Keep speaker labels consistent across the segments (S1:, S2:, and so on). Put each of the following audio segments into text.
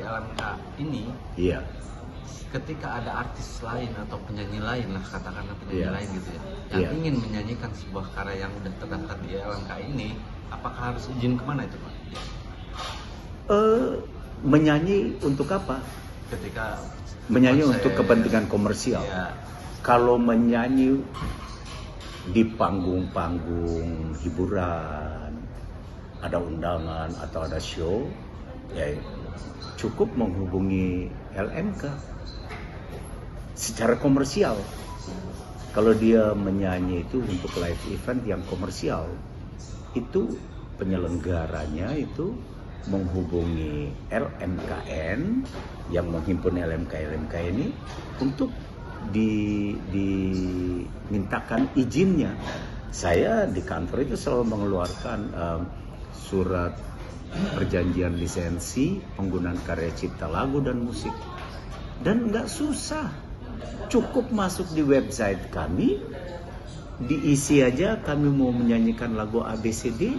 S1: LMK ini,
S2: Iya.
S1: ketika ada artis lain atau penyanyi lain lah, katakanlah penyanyi
S2: Iya.
S1: lain gitu ya, yang
S2: Iya.
S1: ingin menyanyikan sebuah karya yang udah terdaftar di LMK ini, apakah harus izin kemana itu Pak?
S2: Menyanyi untuk apa?
S1: Ketika
S2: Menyanyi
S1: konser,
S2: untuk kepentingan komersial.
S1: ya,
S2: Kalau menyanyi di panggung-panggung hiburan, ada undangan atau ada show, ya cukup menghubungi LMK secara komersial. Kalau dia menyanyi itu untuk live event yang komersial, itu penyelenggaranya itu menghubungi LMKN yang menghimpun LMK ini untuk dimintakan izinnya. Saya di kantor itu selalu mengeluarkan surat perjanjian lisensi penggunaan karya cipta lagu dan musik, dan nggak susah, cukup masuk di website kami, diisi aja kami mau menyanyikan lagu ABCD,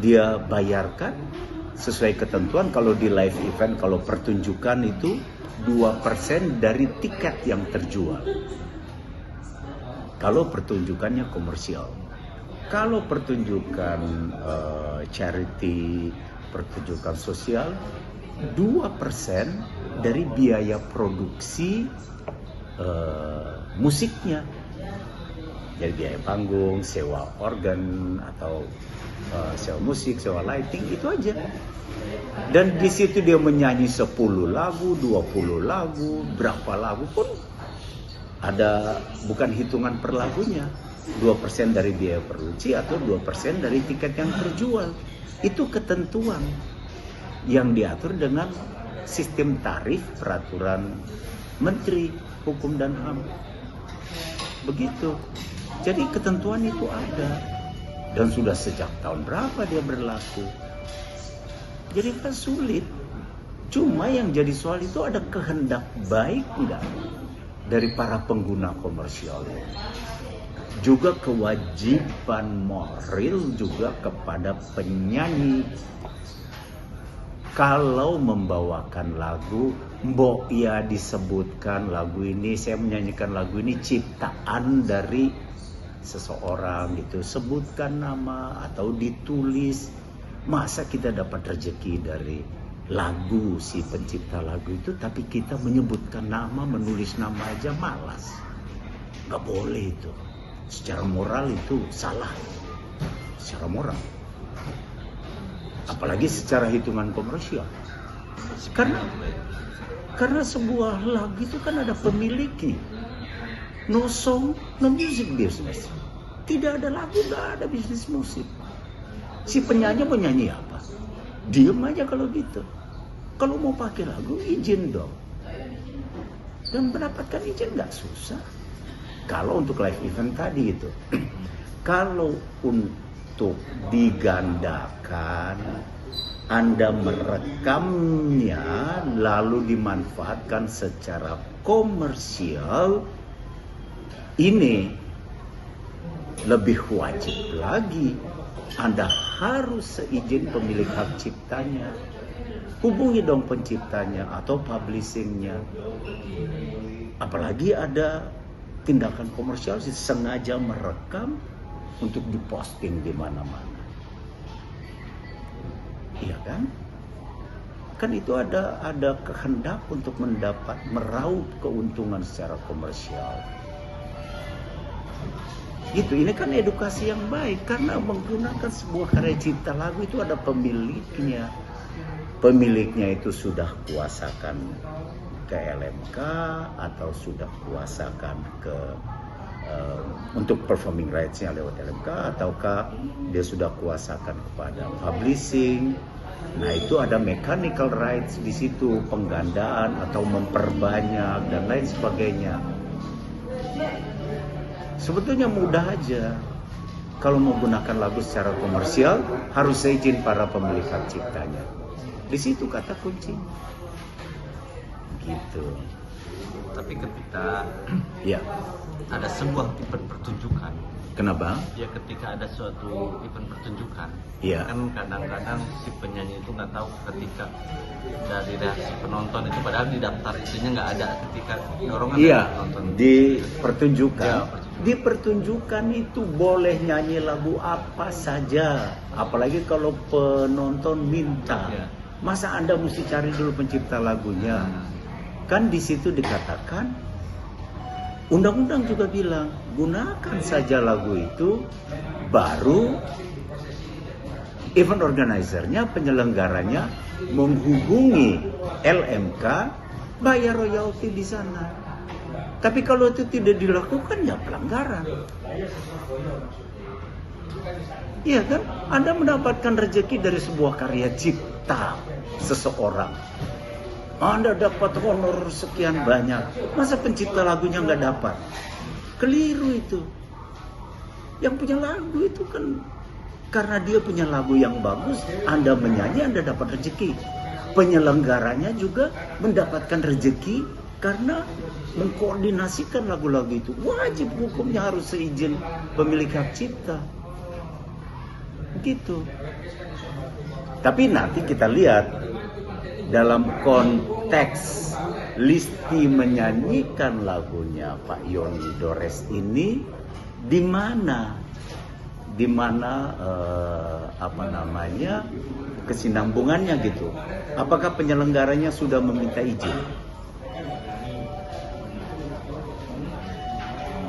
S2: dia bayarkan sesuai ketentuan. Kalau di live event, kalau pertunjukan itu 2% dari tiket yang terjual kalau pertunjukannya komersial. Kalau pertunjukan charity, pertunjukan sosial, 2% dari biaya produksi musiknya. Jadi biaya panggung, sewa organ atau sewa musik, sewa lighting, itu aja. Dan di situ dia menyanyi 10 lagu, 20 lagu, berapa lagu pun ada, bukan hitungan per lagunya. 2% dari biaya produksi atau 2% dari tiket yang terjual. Itu ketentuan yang diatur dengan sistem tarif peraturan Menteri Hukum dan HAM. Begitu. Jadi ketentuan itu ada. Dan sudah sejak tahun berapa dia berlaku. Jadi kan sulit. Cuma yang jadi soal itu ada kehendak baik enggak dari para pengguna komersial. Juga kewajiban moral juga kepada penyanyi. Kalau membawakan lagu, mbok ya disebutkan lagu ini, saya menyanyikan lagu ini ciptaan dari seseorang gitu, sebutkan nama atau ditulis. Masa kita dapat rezeki dari lagu si pencipta lagu itu, tapi kita menyebutkan nama, menulis nama aja malas. Gak boleh itu. Secara moral itu salah. Secara moral. Apalagi secara hitungan komersial. Karena sebuah lagu itu kan ada pemiliknya. No song, no music business. Tidak ada lagu, gak ada bisnis musik. Si penyanyi mau nyanyi apa? Diem aja kalau gitu. Kalau mau pakai lagu, izin dong. Dan mendapatkan izin nggak susah. Kalau untuk live event tadi itu. Kalau untuk digandakan, Anda merekamnya lalu dimanfaatkan secara komersial, ini lebih wajib lagi. Anda harus seizin pemilik hak ciptanya. Hubungi dong penciptanya atau publishingnya. Apalagi ada tindakan komersial sengaja merekam untuk diposting di mana-mana. Iya kan? Kan itu ada kehendak untuk meraup keuntungan secara komersial. Gitu, ini kan edukasi yang baik karena menggunakan sebuah karya cipta lagu itu ada pemiliknya. Pemiliknya itu sudah kuasakan ke LMK atau sudah kuasakan ke untuk performing rights-nya lewat LMK, ataukah dia sudah kuasakan kepada publishing. Nah, itu ada mechanical rights di situ, penggandaan atau memperbanyak dan lain sebagainya. Sebetulnya mudah aja. Kalau menggunakan lagu secara komersial, harus seizin para pemilik hak ciptanya. Di situ kata kunci. Gitu.
S1: Tapi ketika
S2: Ya,
S1: ada sebuah event pertunjukan
S2: Kenapa?
S1: Ya ketika ada suatu event pertunjukan,
S2: Iya.
S1: kan kadang-kadang si penyanyi itu nggak tahu ketika dari reaksi penonton itu, padahal di daftar itunya nggak ada ketika dorongan
S2: Iya,
S1: dari penonton.
S2: di pertunjukan.
S1: Ya, pertunjukan.
S2: Di pertunjukan itu boleh nyanyi lagu apa saja, apalagi kalau penonton minta.
S1: Iya.
S2: Masa Anda mesti cari dulu pencipta lagunya? Kan di situ dikatakan, undang-undang juga bilang, gunakan saja lagu itu, baru event organizer-nya, penyelenggaranya menghubungi LMK, bayar royalti di sana. Tapi kalau itu tidak dilakukan, ya pelanggaran. Iya kan? Anda mendapatkan rezeki dari sebuah karya cipta seseorang. Anda dapat honor sekian banyak. Masa pencipta lagunya nggak dapat? Keliru itu. Yang punya lagu itu kan karena dia punya lagu yang bagus, Anda menyanyi, Anda dapat rezeki. Penyelenggaranya juga mendapatkan rezeki karena mengkoordinasikan lagu-lagu itu. Wajib hukumnya harus seizin pemilik hak cipta. Gitu. Tapi nanti kita lihat dalam konteks Listi menyanyikan lagunya Pak Yoni Dores ini di mana kesinambungannya gitu. Apakah penyelenggaranya sudah meminta izin?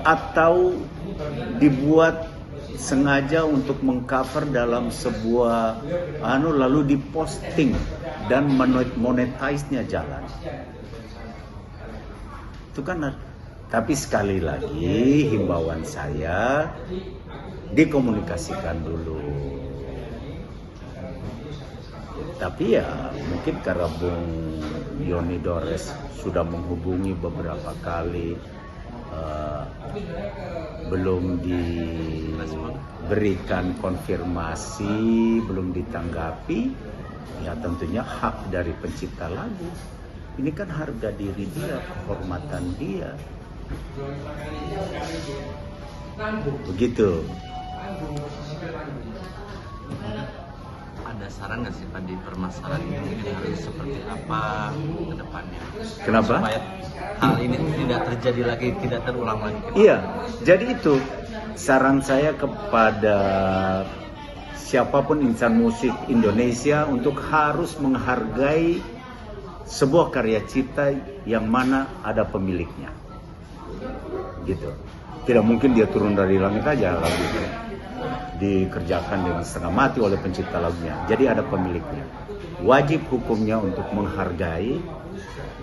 S2: Atau dibuat sengaja untuk mengcover dalam sebuah lalu diposting dan monetize-nya jalan. Itu kan. Tapi sekali lagi himbauan saya, dikomunikasikan dulu. Tapi ya mungkin karena Bung Yoni Dores sudah menghubungi beberapa kali, belum diberikan konfirmasi, belum ditanggapi, ya tentunya hak dari pencipta lagu. Ini kan harga diri dia, kehormatan dia. Begitu.
S1: Ada saran nggak sih Pak di permasalahan ini mungkin harus seperti apa ke depannya?
S2: Kenapa?
S1: Supaya hal ini tidak terjadi lagi, tidak terulang lagi.
S2: Iya, jadi itu saran saya kepada siapapun insan musik Indonesia untuk harus menghargai sebuah karya cipta yang mana ada pemiliknya. Gitu. Tidak mungkin dia turun dari langit aja lagu itu. Dikerjakan dengan setengah mati oleh pencipta lagunya. Jadi ada pemiliknya. Wajib hukumnya untuk menghargai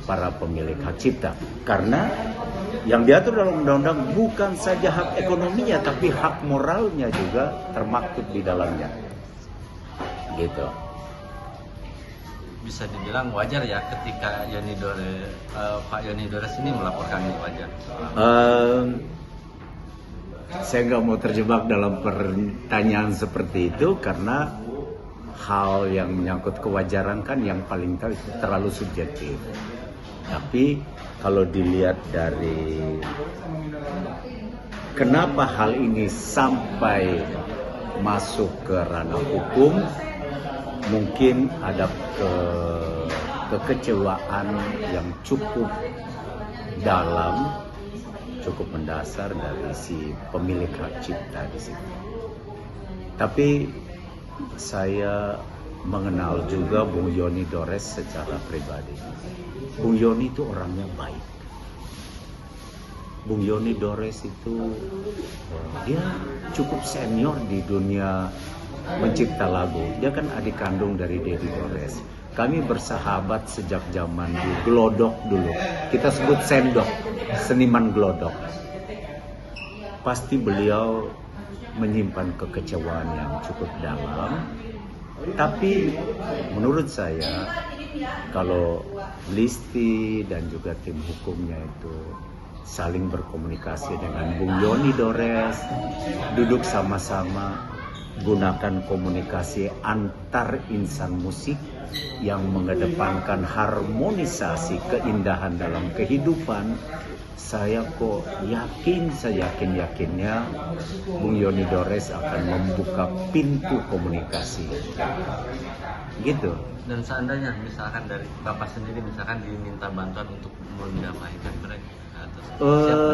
S2: para pemilik hak cipta. Karena yang diatur dalam undang-undang bukan saja hak ekonominya, tapi hak moralnya juga termaktub di dalamnya. Gitu.
S1: Bisa dibilang wajar ya ketika Pak Yoni Dores ini melaporkan itu wajar.
S2: Saya nggak mau terjebak dalam pertanyaan seperti itu karena hal yang menyangkut kewajaran kan yang paling tahu itu terlalu subjektif. Tapi kalau dilihat dari kenapa hal ini sampai masuk ke ranah hukum, mungkin ada kekecewaan yang cukup dalam, cukup mendasar dari si pemilik hak cipta di situ. Tapi saya mengenal juga Bung Yoni Dores secara pribadi. Bung Yoni itu orangnya baik. Bung Yoni Dores itu dia cukup senior di dunia mencipta lagu. Dia kan adik kandung dari Dedi Dores. Kami bersahabat sejak zaman di Glodok dulu. Kita sebut sendok, seniman Glodok. Pasti beliau menyimpan kekecewaan yang cukup dalam. Tapi menurut saya, kalau Listi dan juga tim hukumnya itu saling berkomunikasi dengan Bung Yoni Dores, duduk sama-sama, gunakan komunikasi antar insan musik yang mengedepankan harmonisasi keindahan dalam kehidupan, saya kok yakin, saya yakinnya Bung Yoni Dores akan membuka pintu komunikasi. Gitu.
S1: Dan seandainya misalkan dari Bapak sendiri misalkan diminta bantuan untuk mendamaikan mereka atau siapa?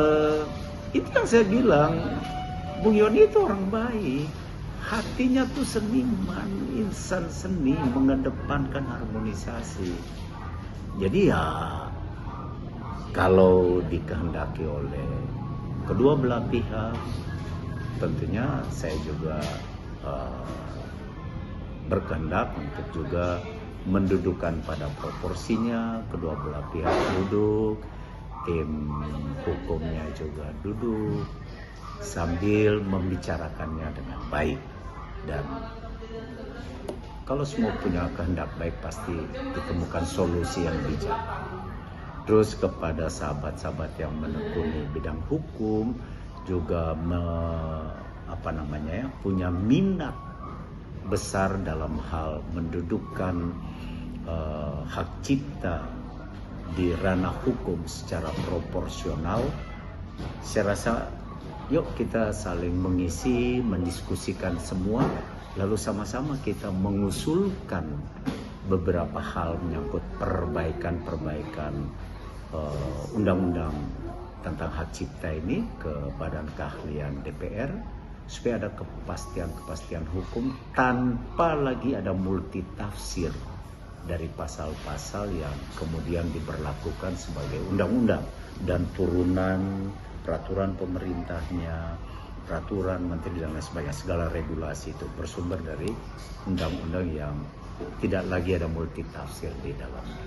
S2: Itu yang saya bilang, Bung Yoni itu orang baik, hatinya tuh seniman, insan seni, mengedepankan harmonisasi. Jadi ya kalau dikehendaki oleh kedua belah pihak, tentunya saya juga berkehendak untuk juga mendudukan pada proporsinya, kedua belah pihak duduk, tim hukumnya juga duduk, sambil membicarakannya dengan baik. Dan kalau semua punya kehendak baik pasti ditemukan solusi yang bijak. Terus kepada sahabat-sahabat yang menekuni bidang hukum juga punya minat besar dalam hal mendudukkan hak cipta di ranah hukum secara proporsional. Saya rasa yuk kita saling mengisi, mendiskusikan semua, lalu sama-sama kita mengusulkan beberapa hal menyangkut perbaikan undang-undang tentang hak cipta ini ke Badan Keahlian DPR, supaya ada kepastian hukum tanpa lagi ada multitafsir dari pasal-pasal yang kemudian diberlakukan sebagai undang-undang dan turunan peraturan pemerintahnya, peraturan menteri dan lain sebagainya. Segala regulasi itu bersumber dari undang-undang yang tidak lagi ada multitafsir di dalamnya.